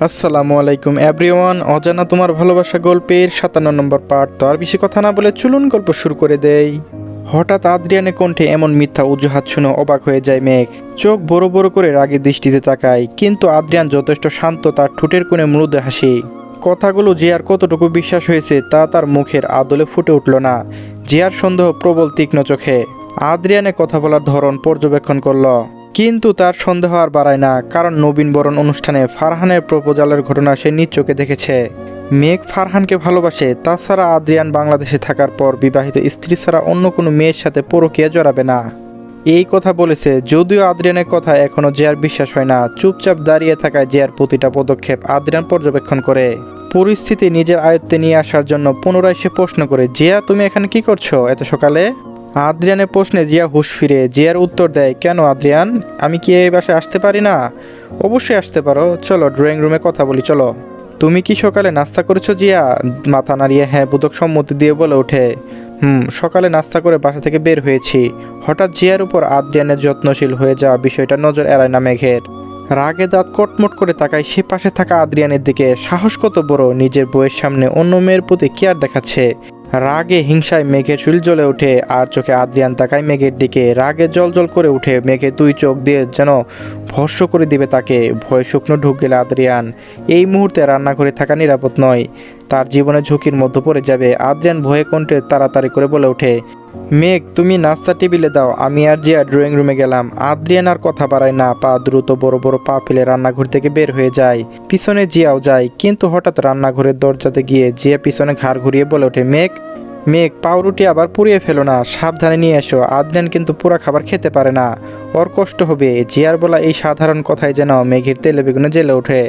আসসালামু আলাইকুম এভরিওয়ান। অজানা তোমার ভালোবাসা গল্পের 57 নম্বর পার্ট। তো আর বেশি কথা না বলে চলুন গল্প শুরু করে দেই। হঠাৎ আদ্রিয়ানের কণ্ঠে এমন মিথ্যা অজুহাত শুনে অবাক হয়ে যায় মেঘ। চোখ বড় বড় করে রাগের দৃষ্টিতে তাকায়, কিন্তু আদ্রিয়ান যথেষ্ট শান্ত, তার ঠোঁটের কোণে মৃদু হাসি। কথাগুলো জিয়ার কতটুকু বিশ্বাস হয়েছে তা তার মুখের আদলে ফুটে উঠল না। জিয়ার সন্দেহ প্রবল তীক্ষ্ণ চোখে আদ্রিয়ানের কথা বলার ধরন পর্যবেক্ষণ করল, কিন্তু তার সন্দেহ আর বাড়ায় না, কারণ নবীনবরণ অনুষ্ঠানে ফারহানের প্রপোজালের ঘটনা সে নিজ চোখে দেখেছে। মেঘ ফারহানকে ভালোবাসে, তাছাড়া আদ্রিয়ান বাংলাদেশে থাকার পর বিবাহিত স্ত্রী ছাড়া অন্য কোনো মেয়ের সাথে পরকীয়া জড়াবে না, এই কথা বলেছে। যদিও আদ্রিয়ানের কথা এখনও জিয়ার বিশ্বাস হয় না। চুপচাপ দাঁড়িয়ে থাকায় জিয়ার প্রতিটা পদক্ষেপ আদ্রিয়ান পর্যবেক্ষণ করে। পরিস্থিতি নিজের আয়ত্তে নিয়ে আসার জন্য পুনরায় সে প্রশ্ন করে, জিয়া তুমি এখানে কি করছো এত সকালে? আদ্রিয়ানের প্রশ্নে জিয়া হুঁশ ফিরে। জিয়ার উত্তর দেয়, কেন আদ্রিয়ান, আমি কি এই বাসায় আসতে পারি না? অবশ্যই আসতে পারো, চলো ড্রয়িং রুমে কথা বলি চলো। তুমি কি সকালে নাস্তা করেছো জিয়া? মাথা নাড়িয়ে হ্যাঁ বোধক সম্মতি দিয়ে বলে ওঠে, সকালে নাস্তা করে বাসা থেকে বের হয়েছি। হঠাৎ জিয়ার উপর আদ্রিয়ানের যত্নশীল হয়ে যাওয়া বিষয়টা নজর এড়ায় না মেঘের। রাগে দাঁত কটমট করে তাকায় সে পাশে থাকা আদ্রিয়ানের দিকে। সাহস কত বড়, নিজের বউয়ের সামনে অন্য মেয়ের প্রতি কেয়ার দেখাচ্ছে। রাগে হিংসায় মেঘের চুল জ্বলে ওঠে, আর চোখে আদ্রিয়ান তাকায় মেঘের দিকে। রাগে জল করে উঠে, মেঘের দুই চোখ দিয়ে যেন ভস্ম করে দিবে তাকে। ভয় শুকনো ঢুক গেলে আদ্রিয়ান এই মুহূর্তে রান্নাঘরে থাকা নিরাপদ নয়, তার জীবনে ঝুঁকির মধ্যে পড়ে যাবে। আদ্রিয়ান ভয়ে কণ্ঠে তাড়াতাড়ি করে বলে ওঠে, মেঘ তুমি নাস্তা টেবিলে দাও, আমি আর জিয়া ড্রয়িং রুমে গেলাম। আদ্রিয়ান আর কথা বাড়ায় না, পা দ্রুত বড় বড় পা ফেলে রান্নাঘর থেকে বের হয়ে যায়। পিছনে জিয়াও যায়, কিন্তু হঠাৎ রান্নাঘরের দরজাতে গিয়ে জিয়া পিছনে ঘাড় ঘুরিয়ে বলে ওঠে, মেঘ মেঘ পাউরুটি আবার পুড়িয়ে ফেলো না, সাবধানে নিয়ে এসো। আদ্রিয়ান কিন্তু পুরা খাবার খেতে পারে না, ওর কষ্ট হবে। জিয়ার বলা এই সাধারণ কথাই যেন মেঘের তেলে বেগুনে জ্বেলে ওঠে।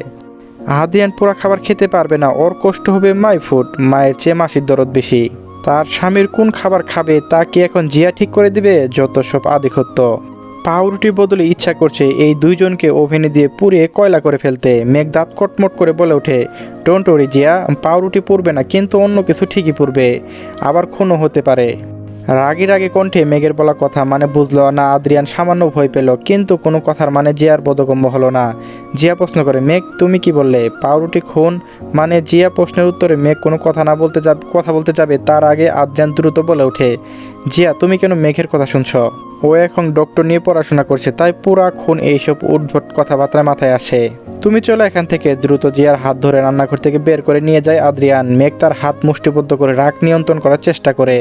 আদ্রিয়ান পুরা খাবার খেতে পারবে না, ওর কষ্ট হবে মাই ফুড, মায়ের চেয়ে মাসির দরদ বেশি। তার স্বামীর কোন খাবার খাবে তা কি এখন জিয়া ঠিক করে দিবে? যত সব আধিপত্য। পাউরুটির বদলে ইচ্ছা করছে এই দুইজনকে ওভেনে দিয়ে পুড়িয়ে কয়লা করে ফেলতে। মেঘ দাঁত কটমট করে বলে ওঠে, ডোন্ট ওরি জিয়া, পাউরুটি পুড়বে না, কিন্তু অন্য কিছু ঠিকই পুড়বে, আবার খুনও হতে পারে। রাগে কণ্ঠে মেঘের বলা কথা মানে বুঝলো না আদ্রিয়ান। সামান্য ভয় পেল, কিন্তু কোনো কথার মানে জিয়ার বোধগম্য হলো না। জিয়া প্রশ্ন করে, মেঘ তুমি কি বললে? পাউরুটি খুন মানে? জিয়া প্রশ্নের উত্তরে মেঘ কোনো কথা বলতে যাবে তার আগে আদ্রিয়ান দ্রুত বলে ওঠে, জিয়া তুমি কেন মেঘের কথা শুনছ? ও এখন ডক্টর নিয়ে পড়াশোনা করছে, তাই পুরা খুন এইসব উদ্ভট কথাবার্তায় মাথায় আসে। তুমি চলো এখান থেকে। দ্রুত জিয়ার হাত ধরে রান্নাঘর থেকে বের করে নিয়ে যায় আদ্রিয়ান। মেঘ তার হাত মুষ্টিবদ্ধ করে রাগ নিয়ন্ত্রণ করার চেষ্টা করে।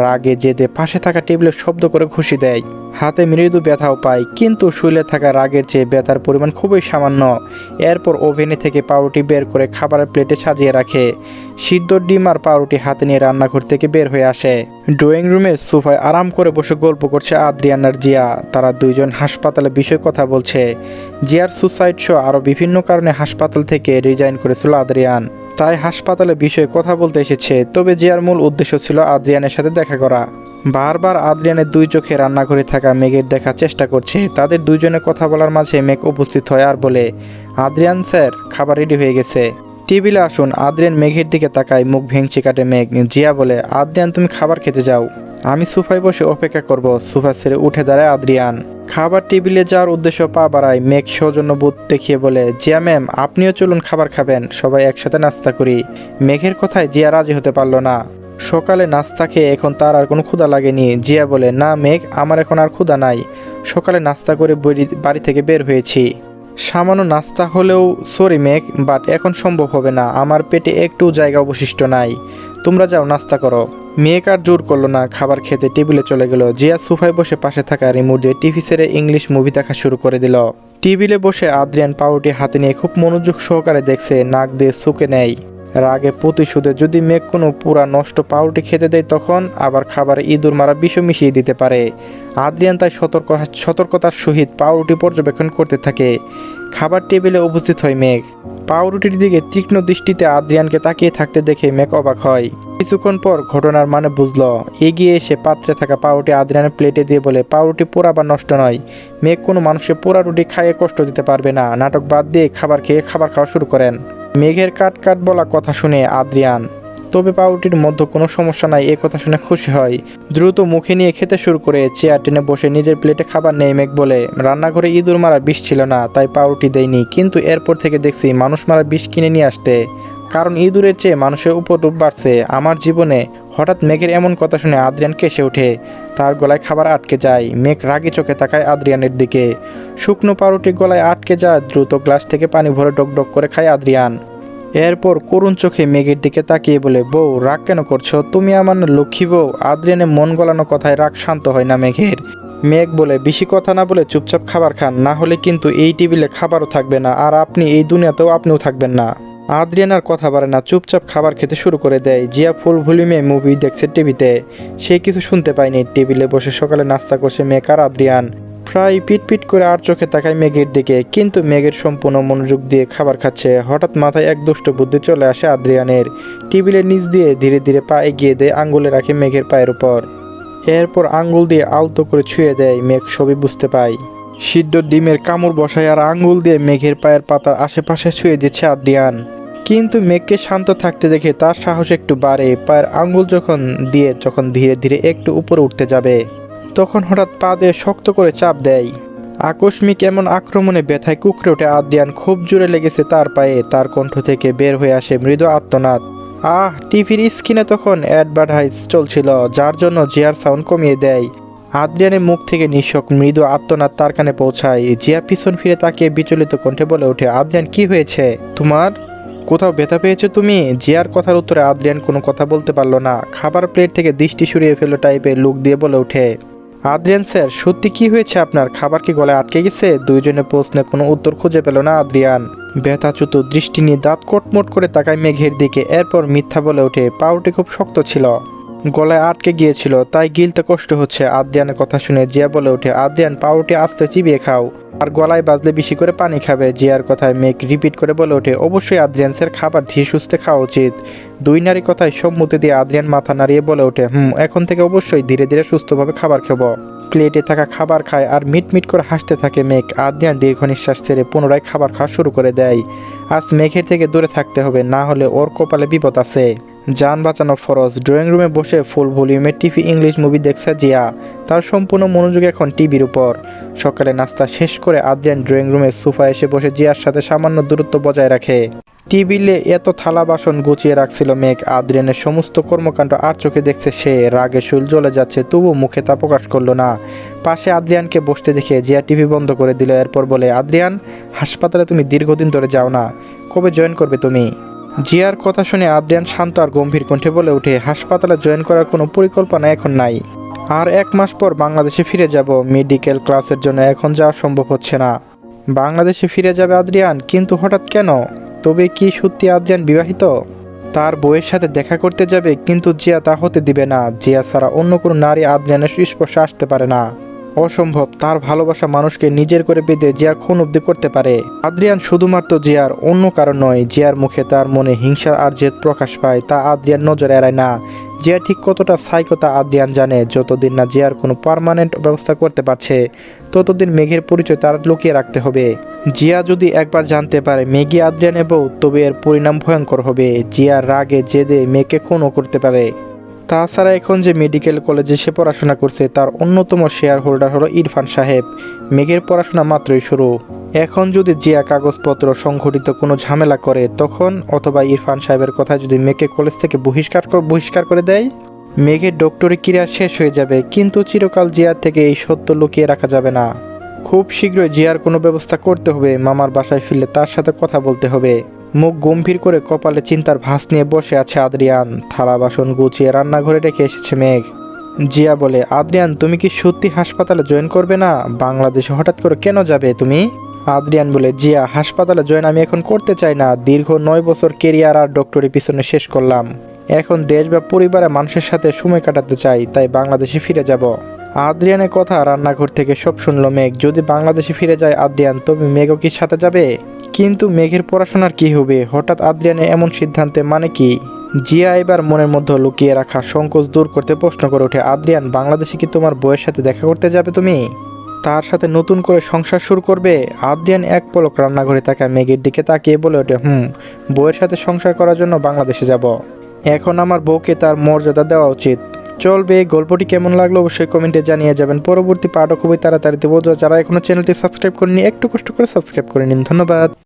রাগে জেদে পাশে থাকা টেবিলে শব্দ করে ঘুষি দেয়। হাতে মৃদু ব্যথাও পায়, কিন্তু শুলে থাকা রাগের চেয়ে ব্যথার পরিমাণ খুবই সামান্য। এরপর ওভেনে থেকে পাউরুটি বের করে খাবারের প্লেটে সাজিয়ে রাখে। সিদ্ধ ডিম আর পাউরুটি হাতে নিয়ে রান্নাঘর থেকে বের হয়ে আসে। ড্রয়িং রুমের সোফায় আরাম করে বসে গল্প করছে আদ্রিয়ান আর জিয়া। তারা দুইজন হাসপাতালে বিষয়ে কথা বলছে। জিয়ার সুসাইড শো আরও বিভিন্ন কারণে হাসপাতাল থেকে রিজাইন করেছিল আদ্রিয়ান, তাই হাসপাতালে বিষয়ে কথা বলতে এসেছে। তবে জিয়ার মূল উদ্দেশ্য ছিল আদ্রিয়ানের সাথে দেখা করা। বারবার আদ্রিয়ানের দুই চোখে রান্নাঘরে থাকা মেঘের দেখার চেষ্টা করছে। তাদের দুইজনের কথা বলার মাঝে মেঘ উপস্থিত হয় আর বলে, আদ্রিয়ান স্যার খাবার রেডি হয়ে গেছে, টেবিলে আসুন। আদ্রিয়ান মেঘের দিকে তাকায়, মুখ ভেঙচি কাটে মেঘ। জিয়া বলে, আদ্রিয়ান তুমি খাবার খেতে যাও, আমি সোফায় বসে অপেক্ষা করব। সোফা ছেড়ে উঠে দাঁড়ায় আদ্রিয়ান। খাবার টেবিলে যাওয়ার উদ্দেশ্য পা বাড়ায়। মেঘ সৌজন্যবোধ দেখিয়ে বলে, জিয়া ম্যাম আপনিও চলুন খাবার খাবেন, সবাই একসাথে নাস্তা করি। মেঘের কথায় জিয়া রাজি হতে পারল না। সকালে নাস্তা খেয়ে এখন তার আর কোনো ক্ষুধা লাগেনি। জিয়া বলে, না মেঘ আমার এখন আর ক্ষুধা নাই, সকালে নাস্তা করে বাড়ি থেকে বের হয়েছি। সামান্য নাস্তা হলেও সরি মেঘ, বাট এখন সম্ভব হবে না, আমার পেটে একটু জায়গা অবশিষ্ট নাই, তোমরা যাও নাস্তা করো। মেঘ আর জোর করলো না, খাবার খেতে টেবিলে চলে গেল। জিয়া সোফায় বসে পাশে থাকা রিমোট দিয়ে টিভি ছেড়ে ইংলিশ মুভি দেখা শুরু করে দিল। টেবিলে বসে আদ্রিয়ান পাউরুটি হাতে নিয়ে খুব মনোযোগ সহকারে দেখছে, নাক দিয়ে শুকে নেয়। রাগে প্রতিশোধে যদি মেঘ কোনো পুরা নষ্ট পাউরুটি খেতে দেয়, তখন আবার খাবারে ইঁদুর মারা বিষ মিশিয়ে দিতে পারে। আদ্রিয়ান তাই সতর্কতার সহিত পাউরুটি পর্যবেক্ষণ করতে থাকে। খাবার টেবিলে উপস্থিত হয় মেঘ। পাউরুটির দিকে তীক্ষ্ণ দৃষ্টিতে আদ্রিয়ানকে তাকিয়ে থাকতে দেখে মেঘ অবাক হয়। কিছুক্ষণ পর ঘটনার মানে বুঝল। এগিয়ে এসে পাত্রে থাকা পাউরুটি আদ্রিয়ানের প্লেটে দিয়ে বলে, পাউরুটি পোড়া বা নষ্ট নয়, মেঘ কোনো মানুষকে পোড়া রুটি খাইয়ে কষ্ট দিতে পারবে না। নাটক বাদ দিয়ে খাবার খাওয়া শুরু করেন। মেঘের কাট বলা কথা শুনে আদ্রিয়ান, তবে পাউরুটির মধ্যে কোনো সমস্যা নাই, এ কথা শুনে খুশি হয়। দ্রুত মুখে নিয়ে খেতে শুরু করে চেয়ার টেনে বসে নিজের প্লেটে খাবার নেই। মেঘ বলে, রান্নাঘরে ইঁদুর মারা বিষ ছিল না, তাই পাউরুটি দেয়নি, কিন্তু এরপর থেকে দেখছি মানুষ মারা বিষ কিনে নিয়ে আসতে, কারণ ইঁদুরের চেয়ে মানুষের উপদ্রব বাড়ছে আমার জীবনে। হঠাৎ মেঘের এমন কথা শুনে আদ্রিয়ান কেসে ওঠে। তার গলায় খাবার আটকে যায়। মেঘ রাগি চোখে তাকায় আদ্রিয়ানের দিকে। শুকনো পাউরুটি গলায় আটকে যায়। দ্রুত গ্লাস থেকে পানি ভরে ডক ডক করে খায় আদ্রিয়ান। এরপর করুণ চোখে মেঘের দিকে তাকিয়ে বলে, বউ রাগ কেন করছো? তুমি আমার না লক্ষ্মী বউ। আদ্রিয়ানের মন গলানো কথায় রাগ শান্ত হয় না মেঘের। মেঘ বলে, বেশি কথা না বলে চুপচাপ খাবার খান, না হলে কিন্তু এই টেবিলে খাবারও থাকবে না, আর আপনি এই দুনিয়াতেও আপনিও থাকবেন না। আদ্রিয়ান আর কথা বাড়ে না, চুপচাপ খাবার খেতে শুরু করে দেয়। জিয়া ফুল ভলিউমে মুভি দেখছে টিভিতে, সে কিছু শুনতে পায়নি। টেবিলে বসে সকালে নাস্তা করছে মেঘ আর আদ্রিয়ান। প্রায় পিট করে আর চোখে তাকায় মেঘের দিকে, কিন্তু মেঘের সম্পূর্ণ মনোযোগ দিয়ে খাবার খাচ্ছে। হঠাৎ মাথায় এক দুষ্ট বুদ্ধি চলে আসে আদ্রিয়ানের। টেবিলের নিচ দিয়ে ধীরে ধীরে পা এগিয়ে দেয়, আঙ্গুলে রাখে মেঘের পায়ের উপর। এরপর আঙ্গুল দিয়ে আলতো করে ছুঁয়ে দেয়। মেঘ সবই বুঝতে পায়। সিদ্ধ ডিমের কামড় বসায় আর আঙ্গুল দিয়ে মেঘের পায়ের পাতার আশেপাশে ছুঁয়ে দিচ্ছে আদ্রিয়ান। কিন্তু মেঘকে শান্ত থাকতে দেখে তার সাহস একটু বাড়ে। পায়ের আঙ্গুল যখন ধীরে ধীরে একটু উপরে উঠতে যাবে, তখন হঠাৎ পা দিয়ে শক্ত করে চাপ দেয়। আকস্মিক এমন আক্রমণে ব্যথায় কুঁকড়ে ওঠে আদ্রিয়ান। খুব জোরে লেগেছে তার পায়ে। তার কণ্ঠ থেকে বের হয়ে আসে মৃদু আর্তনাদ। টিভির স্ক্রিনে তখন অ্যাডভার্টাইজ চলছিল, যার জন্য জিয়ার সাউন্ড কমিয়ে দেয়। আদ্রিয়ানের মুখ থেকে নিঃশক মৃদু আর্তনাদ তার কানে পৌঁছায়। জিয়া পিছন ফিরে তাকিয়ে বিচলিত কণ্ঠে বলে ওঠে, আদ্রিয়ান কি হয়েছে তোমার? কোথাও ব্যথা পেয়েছো তুমি? জিয়ার কথার উত্তরে আদ্রিয়ান কোনো কথা বলতে পারলো না। খাবার প্লেট থেকে দৃষ্টি সরিয়ে ফেলো টাইপের লুক দিয়ে বলে ওঠে, আদ্রিয়ান স্যার সত্যি কি হয়েছে আপনার? খাবার কি গলায় আটকে গেছে? দুইজনের প্রশ্নে কোনো উত্তর খুঁজে পেল না আদ্রিয়ান। ব্যথাচ্যুত দৃষ্টি নিয়ে দাঁত কটমট করে তাকায় মেঘের দিকে। এরপর মিথ্যা বলে ওঠে, পাউরুটি খুব শক্ত ছিল, গলায় আটকে গিয়েছিল, তাই গিলতে কষ্ট হচ্ছে। আদ্রিয়ানের কথা শুনে জিয়া বলে ওঠে, আদ্রিয়ান পাউরুটি আস্তে চিবিয়ে খাও, আর গলায় বাজলে বেশি করে পানি খাবে। জিয়ার কথায় মেঘ রিপিট করে বলে ওঠে, অবশ্যই আদ্রিয়ান স্যার, খাবার ধীরে সুস্থে খাওয়া উচিত। দুই নারী কথায় সম্মতি দিয়ে আদ্রিয়ান মাথা নাড়িয়ে বলে ওঠে, এখন থেকে অবশ্যই ধীরে ধীরে সুস্থভাবে খাবার খাবো। প্লেটে থাকা খাবার খায় আর মিট করে হাসতে থাকে মেঘ। আদ্রিয়ান দীর্ঘ নিঃশ্বাস ছেড়ে পুনরায় খাবার খাওয়া শুরু করে দেয়। আজ মেঘের থেকে দূরে থাকতে হবে, না হলে ওর কপালে বিপদ আছে। যান বাঁচানো ফরজ। ড্রয়িং রুমে বসে ফুল ভলিউমে টিভি ইংলিশ মুভি দেখছে জিয়া। তার সম্পূর্ণ মনোযোগ এখন টিভির উপর। সকালে নাস্তা শেষ করে আদ্রিয়ান ড্রয়িং রুমের সোফা এসে বসে জিয়ার সাথে সামান্য দূরত্ব বজায় রাখে। টেবিলে এত থালা বাসন গুছিয়ে রাখছিল মেঘ। আদ্রিয়ানের সমস্ত কর্মকাণ্ড আর চোখে দেখছে সে। রাগে শুল জ্বলে যাচ্ছে, তবু মুখে তা প্রকাশ করলো না। পাশে আদ্রিয়ানকে বসতে দেখে জিয়া টিভি বন্ধ করে দিল। এরপর বলে, আদ্রিয়ান হাসপাতালে তুমি দীর্ঘদিন ধরে যাও না, কবে জয়েন করবে তুমি? জিয়ার কথা শুনে আদ্রিয়ান শান্ত আর গম্ভীর কণ্ঠে বলে ওঠে, হাসপাতালে জয়েন করার কোনো পরিকল্পনা এখন নাই। আর 1 মাস পর বাংলাদেশে ফিরে যাব। মেডিকেল ক্লাসের জন্য এখন যাওয়া সম্ভব হচ্ছে না। বাংলাদেশে ফিরে যাবে আদ্রিয়ান? কিন্তু হঠাৎ কেন? তবে কি সত্যি আদ্রিয়ান বিবাহিত? তার বউয়ের সাথে দেখা করতে যাবে, কিন্তু জিয়া তা হতে দিবে না। জিয়া ছাড়া অন্য কোনো নারী আদ্রিয়ানের স্পর্শে আসতে পারে না। অসম্ভব। তার ভালোবাসা মানুষকে নিজের করে বেঁধে জিয়া খুন অব্দি করতে পারে। আদ্রিয়ান শুধুমাত্র জিয়ার, অন্য কারণ নয়। জিয়ার মুখে তার মনে হিংসা আর জেদ প্রকাশ পায়, তা আদ্রিয়ান নজর এড়ায় না। জিয়া ঠিক কতটা সাইকো তা আদ্রিয়ান জানে। যতদিন না জিয়ার কোনো পার্মানেন্ট ব্যবস্থা করতে পারছে, ততদিন মেঘের পরিচয় তার লুকিয়ে রাখতে হবে। জিয়া যদি একবার জানতে পারে মেঘই আদ্রিয়ানের বউ, তবে এর পরিণাম ভয়ঙ্কর হবে। জিয়ার রাগে জেদে মেঘকে খুনও করতে পারে। তাছাড়া এখন যে মেডিকেল কলেজে সে পড়াশোনা করছে, তার অন্যতম শেয়ার হোল্ডার হলো ইরফান সাহেব। মেঘের পড়াশোনা মাত্রই শুরু। এখন যদি জিয়া কাগজপত্র সংঘটিত কোনো ঝামেলা করে, তখন অথবা ইরফান সাহেবের কথা যদি মেঘকে কলেজ থেকে বহিষ্কার করে দেয়, মেঘের ডক্টরি ক্যারিয়ার শেষ হয়ে যাবে। কিন্তু চিরকাল জিয়ার থেকে এই সত্য লুকিয়ে রাখা যাবে না। খুব শীঘ্রই জিয়ার কোনো ব্যবস্থা করতে হবে। মামার বাসায় ফিরলে তার সাথে কথা বলতে হবে। মুখ গম্ভীর করে কপালে চিন্তার ভাঁজ নিয়ে বসে আছে আদ্রিয়ান। থালা বাসন গুছিয়ে রান্নাঘরে রেখে এসেছে মেঘ। জিয়া বলে, আদ্রিয়ান তুমি কি সত্যি হাসপাতালে জয়েন করবে না? বাংলাদেশে হঠাৎ করে কেন যাবে তুমি? আদ্রিয়ান বলে, জিয়া হাসপাতালে জয়েন আমি এখন করতে চাই না। দীর্ঘ 9 বছর কেরিয়ার আর ডক্টরি পিছনে শেষ করলাম। এখন দেশ বা পরিবারের মানুষের সাথে সময় কাটাতে চাই, তাই বাংলাদেশে ফিরে যাব। আদ্রিয়ানের কথা রান্নাঘর থেকে সব শুনলো মেঘ। যদি বাংলাদেশে ফিরে যায় আদ্রিয়ান, তবে মেঘও কি সাথে যাবে? কিন্তু মেঘের পড়াশোনার কি হবে? হঠাৎ আদ্রিয়ানের এমন সিদ্ধান্তে মানে কি? জিয়া এবার মনের মধ্যে লুকিয়ে রাখা সংকোচ দূর করতে প্রশ্ন করে ওঠে, আদ্রিয়ান বাংলাদেশে কি তোমার বউয়ের সাথে দেখা করতে যাবে তুমি? তার সাথে নতুন করে সংসার শুরু করবে? আদ্রিয়ান এক পলক রান্নাঘরে তাকায় মেঘের দিকে তাকিয়ে বলে ওঠে, বউয়ের সাথে সংসার করার জন্য বাংলাদেশে যাব। এখন আমার বউকে তার মর্যাদা দেওয়া উচিত। চলবে, গল্পটি কেমন লাগলো অবশ্যই কমেন্টে জানিয়ে যাবেন। পরবর্তী পার্টও খুবই তাড়াতাড়িতে বোঝা। যারা এখনো চ্যানেলটি সাবস্ক্রাইব করেনি একটু কষ্ট করে সাবস্ক্রাইব করে নিন। ধন্যবাদ।